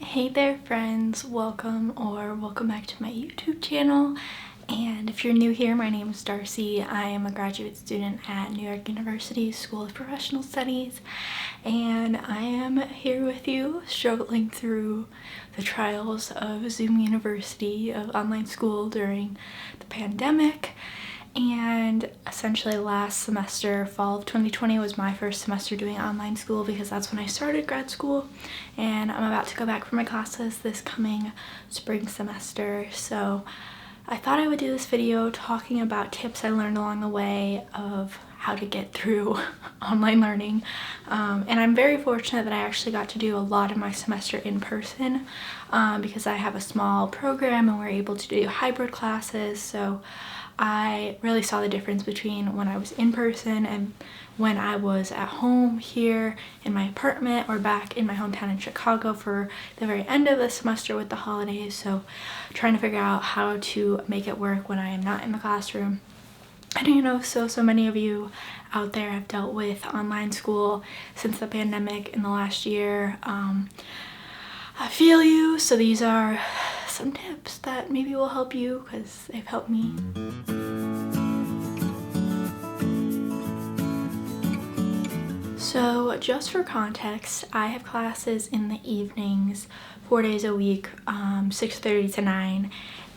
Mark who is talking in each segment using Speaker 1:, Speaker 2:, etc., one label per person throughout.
Speaker 1: Hey there friends, welcome back to my YouTube channel. And if you're new here, my name is Darcy. I am a graduate student at New York University School of Professional Studies, and I am here with you struggling through the trials of Zoom University, of online school during the pandemic. And essentially last semester, fall of 2020, was my first semester doing online school because that's when I started grad school, and I'm about to go back for my classes this coming spring semester. So I thought I would do this video talking about tips I learned along the way of how to get through online learning. And I'm very fortunate that I actually got to do a lot of my semester in person because I have a small program and we're able to do hybrid classes. So I really saw the difference between when I was in person and when I was at home here in my apartment or back in my hometown in Chicago for the very end of the semester with the holidays. So trying to figure out how to make it work when I am not in the classroom. I know so many of you out there have dealt with online school since the pandemic in the last year. I feel you. So these are some tips that maybe will help you because they've helped me. So just for context, I have classes in the evenings 4 days a week, 6:30 to 9,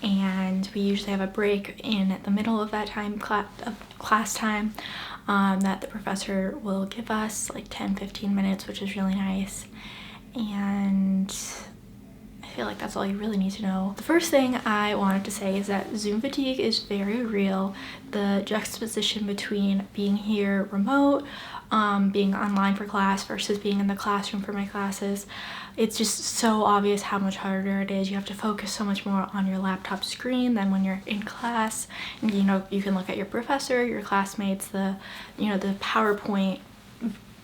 Speaker 1: and we usually have a break in the middle of that time, class time, that the professor will give us, like 10-15 minutes, which is really nice. And I feel like that's all you really need to know. The first thing I wanted to say is that Zoom fatigue is very real. The juxtaposition between being here remote, being online for class versus being in the classroom for my classes, it's just so obvious how much harder it is. You have to focus so much more on your laptop screen than when you're in class. And you can look at your professor, your classmates, the PowerPoint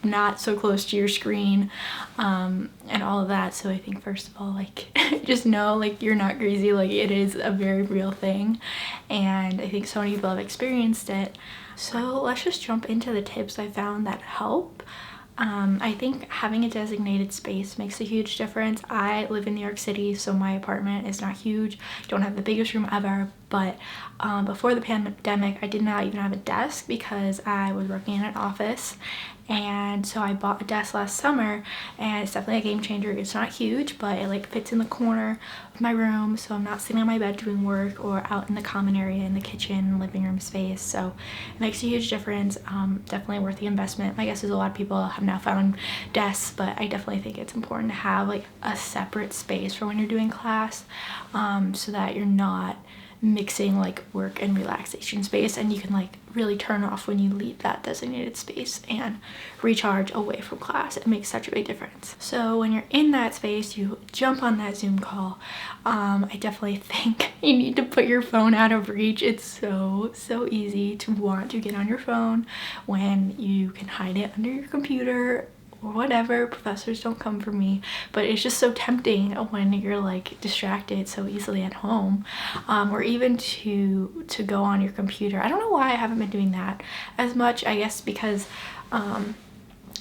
Speaker 1: not so close to your screen, and all of that. So I think first of all, like, just know, like, you're not crazy. Like, it is a very real thing, and I think so many people have experienced it. So let's just jump into the tips I found that help. I think having a designated space makes a huge difference. I live in New York City, so my apartment is not huge. I don't have the biggest room ever, but before the pandemic, I did not even have a desk because I was working in an office. And so I bought a desk last summer, and it's definitely a game changer. It's not huge, but it like fits in the corner of my room, so I'm not sitting on my bed doing work or out in the common area in the kitchen, living room space. So it makes a huge difference. Definitely worth the investment. My guess is a lot of people have now found desks, but I definitely think it's important to have like a separate space for when you're doing class, so that you're not mixing like work and relaxation space, and you can like really turn off when you leave that designated space and recharge away from class. It makes such a big difference. So when you're in that space, you jump on that Zoom call. I definitely think you need to put your phone out of reach. It's so easy to want to get on your phone when you can hide it under your computer or whatever. Professors don't come for me, but it's just so tempting when you're like distracted so easily at home, or even to go on your computer. I don't know why I haven't been doing that as much. I guess because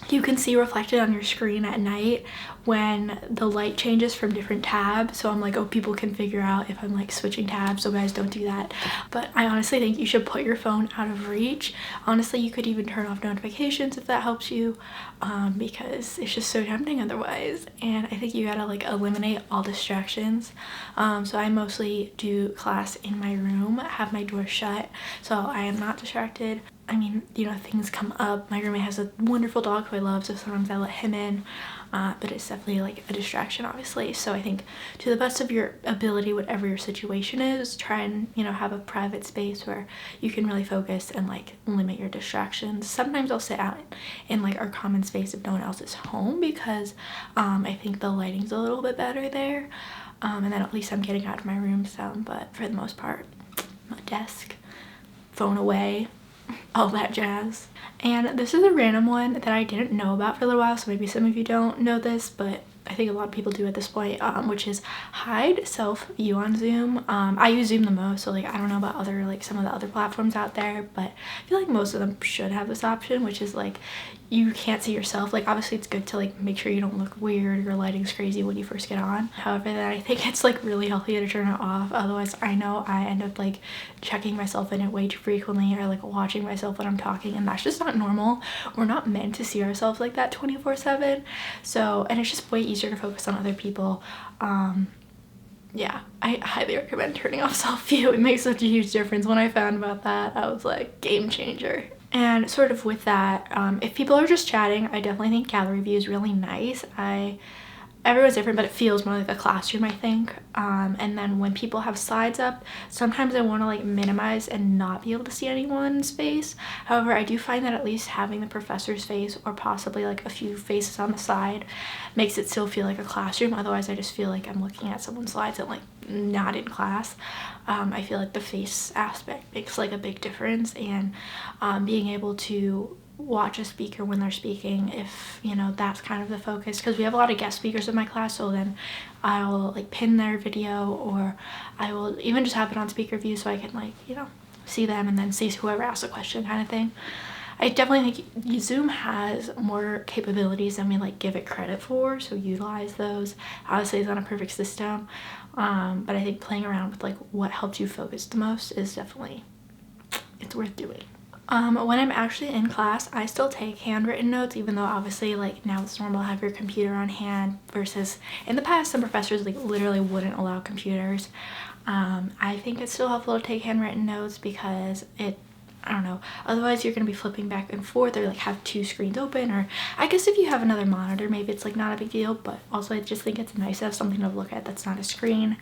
Speaker 1: you can see reflected on your screen at night when the light changes from different tabs. So I'm like, oh, people can figure out if I'm like switching tabs, so guys, don't do that. But I honestly think you should put your phone out of reach. Honestly, you could even turn off notifications if that helps you, because it's just so tempting otherwise. And I think you gotta like eliminate all distractions. So I mostly do class in my room, have my door shut, so I am not distracted. I mean, things come up. My roommate has a wonderful dog who I love, so sometimes I let him in, but it's definitely like a distraction, obviously. So I think to the best of your ability, whatever your situation is, try and have a private space where you can really focus and like limit your distractions. Sometimes I'll sit out in like our common space if no one else is home, because I think the lighting's a little bit better there, and then at least I'm getting out of my room some. But for the most part, my desk, phone away, all that jazz. And this is a random one that I didn't know about for a little while, so maybe some of you don't know this, but I think a lot of people do at this point, which is hide self-view on Zoom. I use Zoom the most, so like I don't know about some of the other platforms out there, but I feel like most of them should have this option, which is like you can't see yourself. Like obviously it's good to like make sure you don't look weird or your lighting's crazy when you first get on. However, then I think it's like really healthy to turn it off. Otherwise I know I end up like checking myself in it way too frequently, or like watching myself when I'm talking, and that's just not normal. We're not meant to see ourselves like that 24/7. So, and it's just way easier to focus on other people. Yeah, I highly recommend turning off Softview. It makes such a huge difference. When I found about that, I was like, game changer. And sort of with that, if people are just chatting, I definitely think gallery view is really nice. Everyone's different, but it feels more like a classroom, I think. And then when people have slides up, sometimes I want to like minimize and not be able to see anyone's face. However, I do find that at least having the professor's face, or possibly like a few faces on the side, makes it still feel like a classroom. Otherwise I just feel like I'm looking at someone's slides and like not in class. I feel like the face aspect makes like a big difference, and being able to watch a speaker when they're speaking, if you know that's kind of the focus, because we have a lot of guest speakers in my class, so then I will like pin their video, or I will even just have it on speaker view so I can like, you know, see them and then see whoever asks a question kind of thing. I definitely think Zoom has more capabilities than we like give it credit for, so utilize those. Obviously it's not a perfect system, but I think playing around with like what helps you focus the most is definitely, it's worth doing. When I'm actually in class, I still take handwritten notes, even though obviously like now it's normal to have your computer on hand, versus in the past some professors like literally wouldn't allow computers. I think it's still helpful to take handwritten notes because I don't know, otherwise you're gonna be flipping back and forth, or like have two screens open, or I guess if you have another monitor maybe it's like not a big deal, but also I just think it's nice to have something to look at that's not a screen,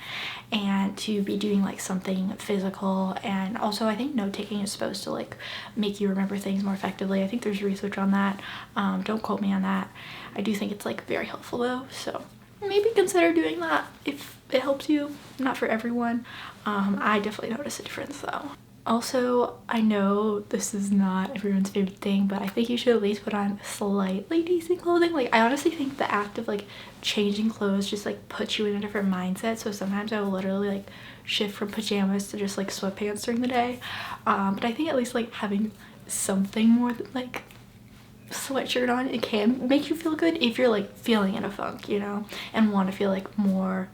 Speaker 1: and to be doing like something physical. And also I think note taking is supposed to like make you remember things more effectively. I think there's research on that. Don't quote me on that. I do think it's like very helpful though, so maybe consider doing that if it helps you. Not for everyone. I definitely notice a difference though. Also, I know this is not everyone's favorite thing, but I think you should at least put on slightly decent clothing. Like I honestly think the act of like changing clothes just like puts you in a different mindset. So sometimes I will literally like shift from pajamas to just like sweatpants during the day. But I think at least like having something more than like sweatshirt on, it can make you feel good if you're like feeling in a funk, you know, and want to feel like more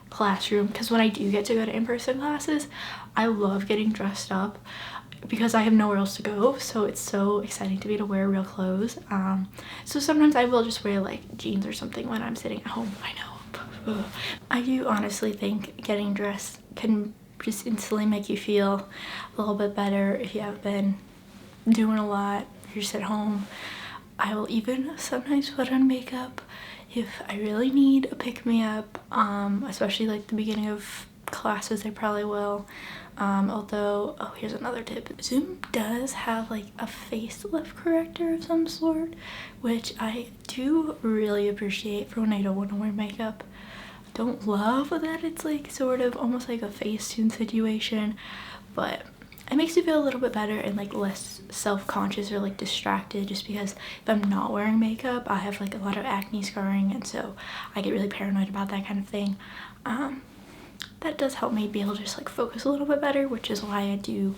Speaker 1: classroom. Because when I do get to go to in-person classes, I love getting dressed up because I have nowhere else to go, so it's so exciting to me to wear real clothes. So sometimes I will just wear like jeans or something when I'm sitting at home. I know. I do honestly think getting dressed can just instantly make you feel a little bit better if you have been doing a lot, you're just at home. I will even sometimes put on makeup if I really need a pick-me-up, especially like the beginning of classes. I probably will. Although, oh, here's another tip. Zoom does have like a facelift corrector of some sort, which I do really appreciate for when I don't want to wear makeup. Don't love that it's like sort of almost like a Facetune situation, but it makes me feel a little bit better and like less self-conscious or like distracted, just because if I'm not wearing makeup I have like a lot of acne scarring, and so I get really paranoid about that kind of thing. That does help me be able to just like focus a little bit better, which is why I do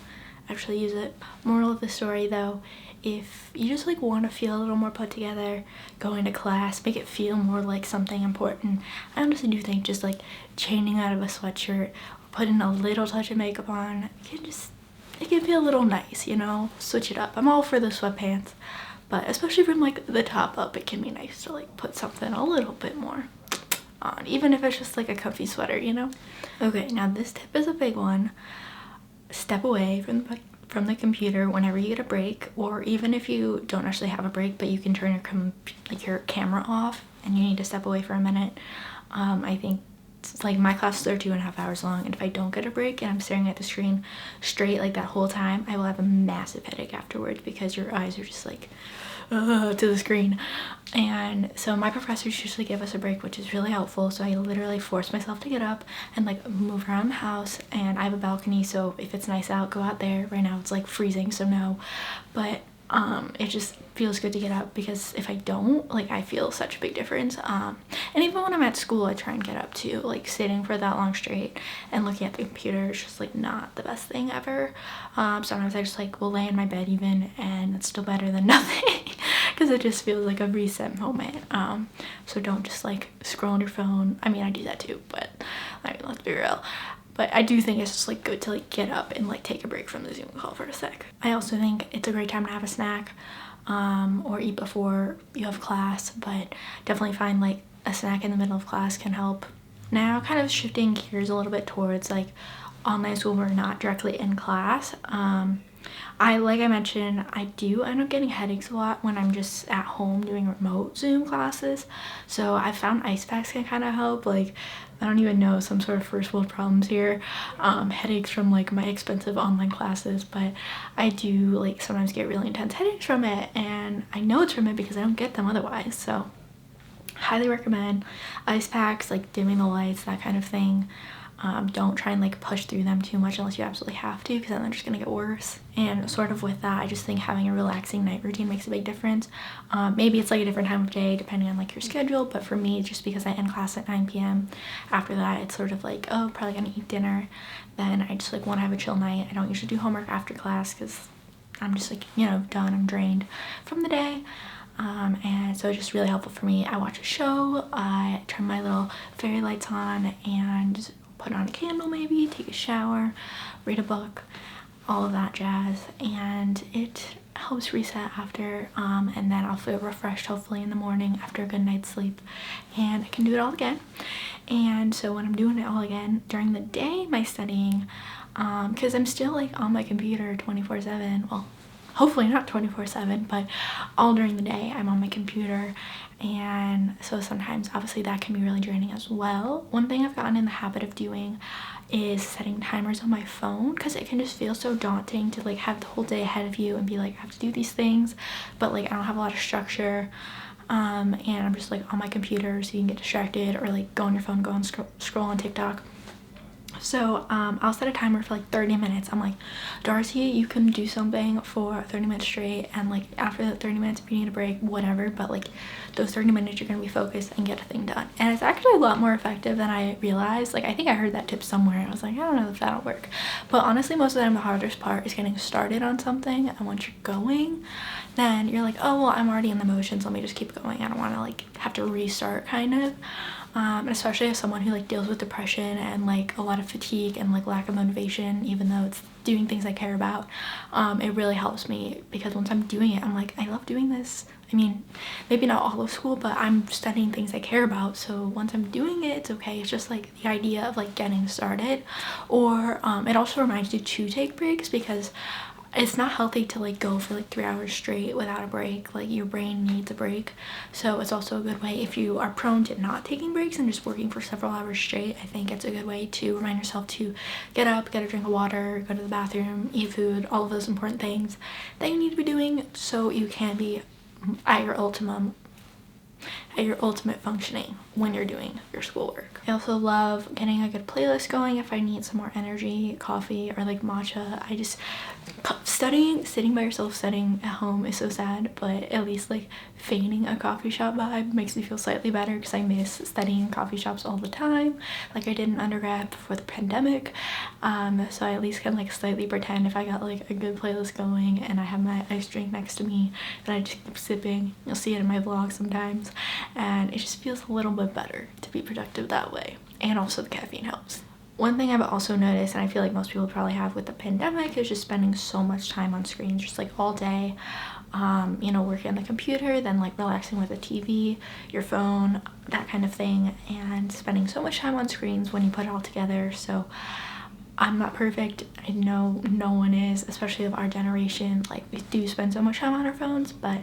Speaker 1: actually use it. Moral of the story though, if you just like want to feel a little more put together going to class, make it feel more like something important, I honestly do think just like changing out of a sweatshirt or putting a little touch of makeup on, it can feel a little nice, you know, switch it up. I'm all for the sweatpants, but especially from like the top up, it can be nice to like put something a little bit more on, even if it's just like a comfy sweater, you know. Okay, now this tip is a big one. Step away from the computer whenever you get a break, or even if you don't actually have a break but you can turn your camera off and you need to step away for a minute. I think like my classes are 2.5 hours long, and if I don't get a break and I'm staring at the screen straight like that whole time, I will have a massive headache afterwards because your eyes are just like to the screen. And so my professors usually give us a break, which is really helpful. So I literally force myself to get up and like move around the house, and I have a balcony, so if it's nice out, go out there. Right now it's like freezing, so no, but it just feels good to get up, because if I don't, like I feel such a big difference. And even when I'm at school I try and get up too. Like sitting for that long straight and looking at the computer is just like not the best thing ever. Sometimes I just like will lay in my bed even, and it's still better than nothing because it just feels like a reset moment. So don't just like scroll on your phone. I mean, I do that too, but I mean, let's be real. But I do think it's just like good to like get up and like take a break from the Zoom call for a sec. I also think it's a great time to have a snack, or eat before you have class, but definitely find like a snack in the middle of class can help. Now kind of shifting gears a little bit towards like online school where we're not directly in class. Like I mentioned, I do end up getting headaches a lot when I'm just at home doing remote Zoom classes. So I found ice packs can kind of help. Like, I don't even know, some sort of first world problems here. Headaches from like my expensive online classes, but I do like sometimes get really intense headaches from it, and I know it's from it because I don't get them otherwise. So highly recommend ice packs, like dimming the lights, that kind of thing. Don't try and like push through them too much unless you absolutely have to, because then they're just gonna get worse. And sort of with that, I just think having a relaxing night routine makes a big difference. Maybe it's like a different time of day depending on like your schedule, but for me, just because I end class at 9 p.m. after that, it's sort of like, oh, probably gonna eat dinner, then I just like want to have a chill night. I don't usually do homework after class because I'm just like, you know, done, I'm drained from the day. And so it's just really helpful for me. I watch a show, I turn my little fairy lights on and put on a candle, maybe take a shower, read a book, all of that jazz, and it helps reset after, and then I'll feel refreshed hopefully in the morning after a good night's sleep, and I can do it all again. And so when I'm doing it all again during the day, my studying, because I'm still like on my computer 24/7, well, hopefully not 24/7, but all during the day I'm on my computer, and so sometimes obviously that can be really draining as well. One thing I've gotten in the habit of doing is setting timers on my phone, because it can just feel so daunting to like have the whole day ahead of you and be like, I have to do these things, but like I don't have a lot of structure, and I'm just like on my computer, so you can get distracted or like go on your phone, go and scroll on TikTok. So I'll set a timer for like 30 minutes. I'm like, Darcy, you can do something for 30 minutes straight, and like after the 30 minutes if you need a break, whatever, but like those 30 minutes you're gonna be focused and get a thing done. And it's actually a lot more effective than I realized. Like, I think I heard that tip somewhere and I was like, I don't know if that'll work, but honestly most of the time the hardest part is getting started on something, and once you're going, then you're like, oh well, I'm already in the motions, let me just keep going. I don't want to like have to restart, kind of. And especially as someone who like deals with depression and like a lot of fatigue and like lack of motivation, even though it's doing things I care about, it really helps me, because once I'm doing it, I'm like, I love doing this. I mean, maybe not all of school, but I'm studying things I care about, so once I'm doing it, it's okay. It's just like the idea of like getting started. Or it also reminds you to take breaks, because it's not healthy to like go for like 3 hours straight without a break. Like, your brain needs a break. So it's also a good way, if you are prone to not taking breaks and just working for several hours straight, I think it's a good way to remind yourself to get up, get a drink of water, go to the bathroom, eat food, all of those important things that you need to be doing so you can be at your ultimate functioning when you're doing your schoolwork. I also love getting a good playlist going if I need some more energy, coffee, or like matcha. I just, sitting by yourself studying at home is so sad, but at least like feigning a coffee shop vibe makes me feel slightly better, because I miss studying in coffee shops all the time like I did in undergrad before the pandemic. So I at least can like slightly pretend if I got like a good playlist going and I have my iced drink next to me that I just keep sipping. You'll see it in my vlog sometimes, and it just feels a little bit better to be productive that way. And also the caffeine helps. One thing I've also noticed, and I feel like most people probably have with the pandemic, is just spending so much time on screens, just like all day. You know, working on the computer, then like relaxing with the TV, your phone, that kind of thing, and spending so much time on screens when you put it all together. So I'm not perfect. I know no one is, especially of our generation. Like, we do spend so much time on our phones, but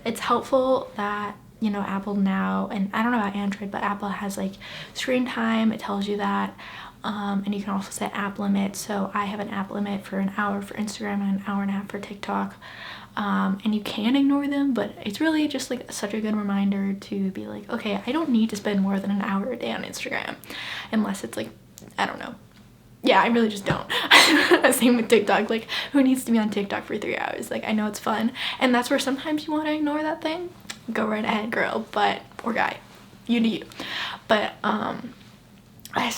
Speaker 1: it's helpful that, you know, Apple now, and I don't know about Android, but Apple has like screen time. It tells you that. And you can also set app limits. So I have an app limit for an hour for Instagram and an hour and a half for TikTok. And you can ignore them, but it's really just like such a good reminder to be like, okay, I don't need to spend more than an hour a day on Instagram, unless it's like, I don't know. Yeah, I really just don't. Same with TikTok. Like, who needs to be on TikTok for 3 hours? Like, I know it's fun, and that's where sometimes you want to ignore that thing. Go right ahead, girl, but, or guy, you do you. But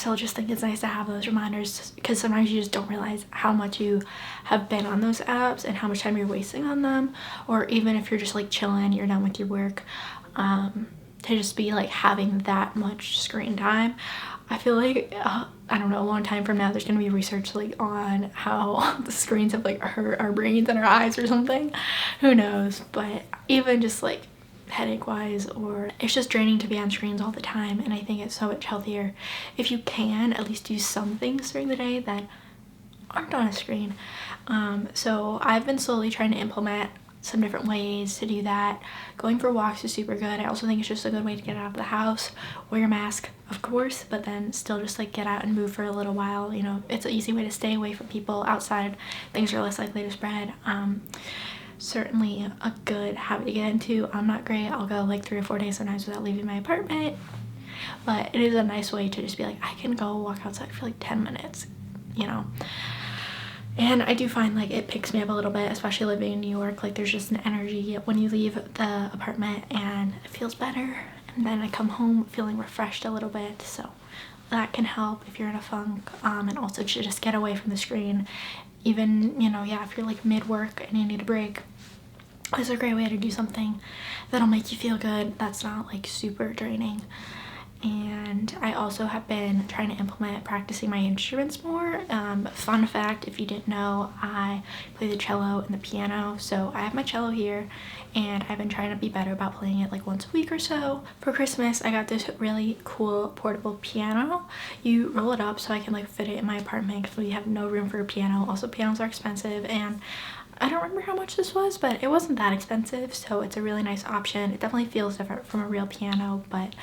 Speaker 1: still just think it's nice to have those reminders, because sometimes you just don't realize how much you have been on those apps and how much time you're wasting on them. Or even if you're just like chilling, you're done with your work, to just be like having that much screen time. I feel like I don't know, a long time from now there's gonna be research like on how the screens have like hurt our brains and our eyes or something, who knows. But even just like headache wise, or it's just draining to be on screens all the time, and I think it's so much healthier if you can at least do some things during the day that aren't on a screen. So I've been slowly trying to implement some different ways to do that. Going for walks is super good. I also think it's just a good way to get out of the house. Wear your mask, of course, but then still just like get out and move for a little while. You know, it's an easy way to stay away from people outside. Things are less likely to spread. Certainly a good habit to get into. I'm not great. I'll go like 3 or 4 days sometimes without leaving my apartment, but it is a nice way to just be like, I can go walk outside for like 10 minutes, you know. And I do find like it picks me up a little bit, especially living in New York. Like there's just an energy when you leave the apartment and it feels better, and then I come home feeling refreshed a little bit. So that can help if you're in a funk, and also to just get away from the screen. Even, you know, yeah, if you're like mid-work and you need a break, it's a great way to do something that'll make you feel good, that's not like super draining. And I also have been trying to implement practicing my instruments more. Fun fact, if you didn't know, I play the cello and the piano. So I have my cello here, and I've been trying to be better about playing it like once a week or so. For Christmas, I got this really cool portable piano. You roll it up so I can like fit it in my apartment because we have no room for a piano. Also, pianos are expensive, and I don't remember how much this was, but it wasn't that expensive, so it's a really nice option. It definitely feels different from a real piano, but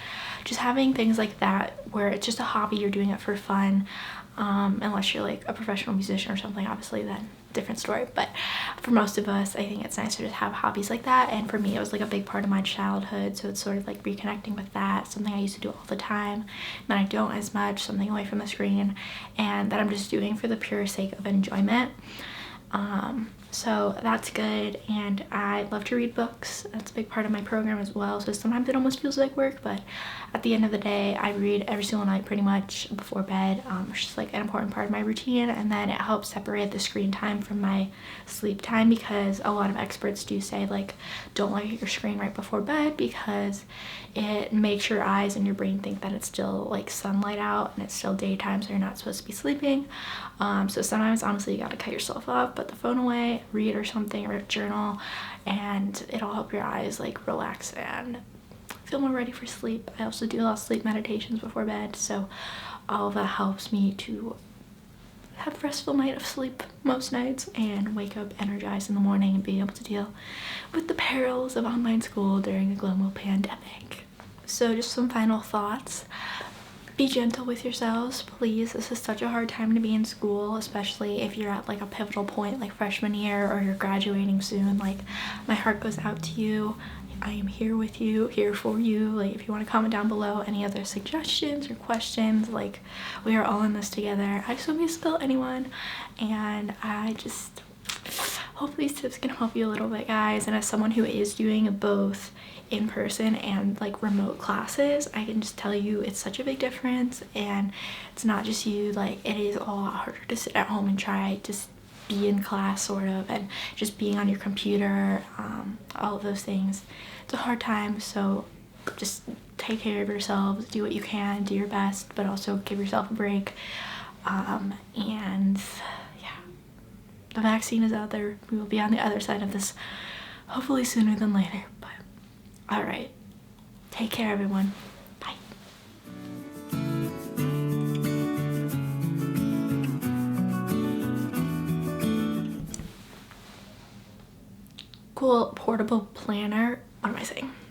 Speaker 1: just having things like that where it's just a hobby, you're doing it for fun, unless you're like a professional musician or something, obviously then different story. But for most of us, I think it's nice to just have hobbies like that, and for me it was like a big part of my childhood, so it's sort of like reconnecting with that, something I used to do all the time that I don't as much, something away from the screen, and that I'm just doing for the pure sake of enjoyment. So that's good, and I love to read books. That's a big part of my program as well, so sometimes it almost feels like work, but at the end of the day I read every single night pretty much before bed. It's just like an important part of my routine, and then it helps separate the screen time from my sleep time, because a lot of experts do say like don't look at your screen right before bed because it makes your eyes and your brain think that it's still like sunlight out and it's still daytime, so you're not supposed to be sleeping. So sometimes honestly you gotta cut yourself off, put the phone away, read or something, or journal, and it'll help your eyes like relax and feel more ready for sleep. I also do a lot of sleep meditations before bed, so all of that helps me to have a restful night of sleep most nights and wake up energized in the morning and be able to deal with the perils of online school during a global pandemic. So just some final thoughts. Be gentle with yourselves, please. This is such a hard time to be in school, especially if you're at like a pivotal point like freshman year or you're graduating soon. Like, my heart goes out to you. I am here with you, here for you. Like, if you want to comment down below any other suggestions or questions, like, we are all in this together. I just don't want to spill anyone, and I just hope these tips can help you a little bit, guys. And as someone who is doing both in-person and like remote classes, I can just tell you it's such a big difference, and it's not just you. Like, it is a lot harder to sit at home and try to be in class sort of, and just being on your computer, all of those things. It's a hard time, so just take care of yourselves, do what you can, do your best, but also give yourself a break. And yeah, the vaccine is out there. We will be on the other side of this hopefully sooner than later. But all right, take care everyone. Bye. Cool portable planner. What am I saying?